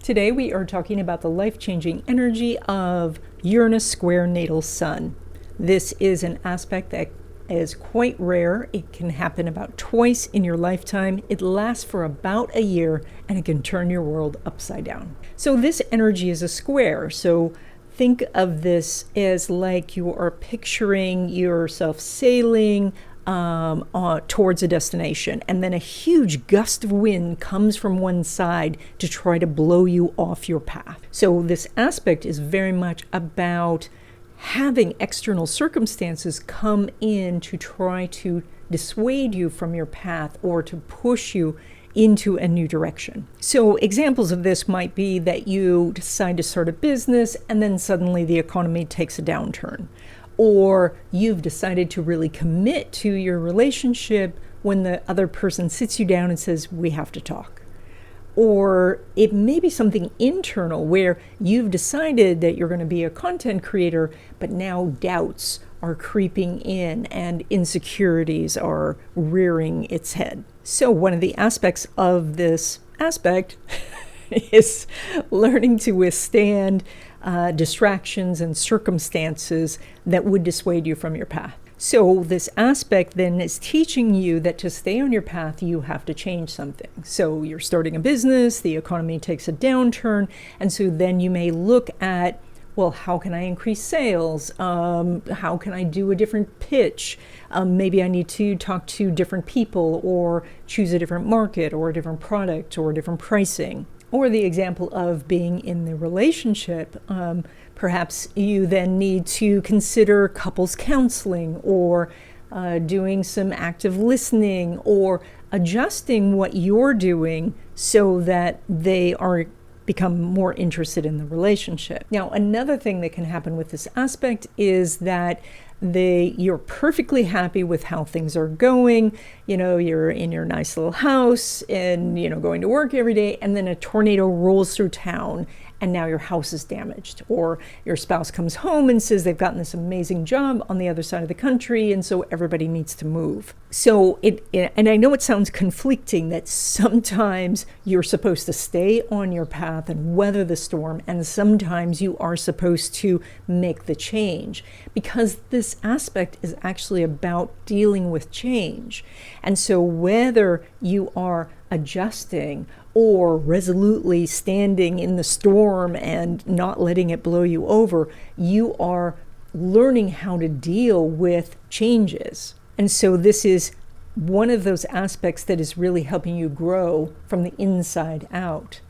Today we are talking about the life-changing energy of Uranus square natal sun. This is an aspect that is quite rare. It can happen about twice in your lifetime. It lasts for about a year and it can turn your world upside down. So this energy is a square. So think of this as like you are picturing yourself sailing towards a destination, and then a huge gust of wind comes from one side to try to blow you off your path. So this aspect is very much about having external circumstances come in to try to dissuade you from your path or to push you into a new direction. So examples of this might be that you decide to start a business and then suddenly the economy takes a downturn. Or you've decided to really commit to your relationship when the other person sits you down and says, we have to talk. Or it may be something internal where you've decided that you're going to be a content creator, but now doubts are creeping in and insecurities are rearing its head. So one of the aspects of this aspect is learning to withstand distractions and circumstances that would dissuade you from your path. So this aspect then is teaching you that to stay on your path, you have to change something. So you're starting a business, the economy takes a downturn, and so then you may look at, well, how can I increase sales? How can I do a different pitch? Maybe I need to talk to different people or choose a different market or a different product or different pricing. Or the example of being in the relationship, perhaps you then need to consider couples counseling or doing some active listening or adjusting what you're doing so that they are become more interested in the relationship. Now, another thing that can happen with this aspect is that you're perfectly happy with how things are going. You know, you're in your nice little house and, going to work every day, and then a tornado rolls through town and now your house is damaged. Or your spouse comes home and says they've gotten this amazing job on the other side of the country and so everybody needs to move. So and I know it sounds conflicting that sometimes you're supposed to stay on your path and weather the storm, and sometimes you are supposed to make the change, because this aspect is actually about dealing with change. And so whether you are adjusting or resolutely standing in the storm and not letting it blow you over, you are learning how to deal with changes. And so this is one of those aspects that is really helping you grow from the inside out.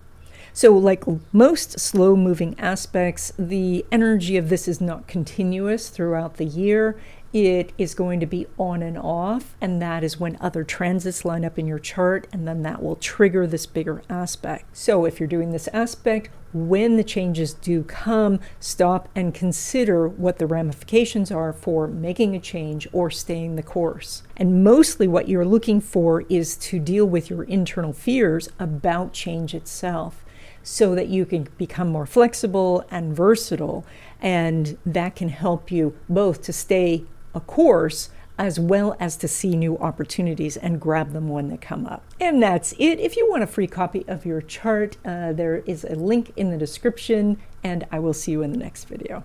So like most slow-moving aspects, the energy of this is not continuous throughout the year. It is going to be on and off, and that is when other transits line up in your chart, and then that will trigger this bigger aspect. So if you're doing this aspect, when the changes do come, stop and consider what the ramifications are for making a change or staying the course. And mostly what you're looking for is to deal with your internal fears about change itself, so that you can become more flexible and versatile, and that can help you both to stay a course as well as to see new opportunities and grab them when they come up. And that's it. If you want a free copy of your chart, there is a link in the description, and I will see you in the next video.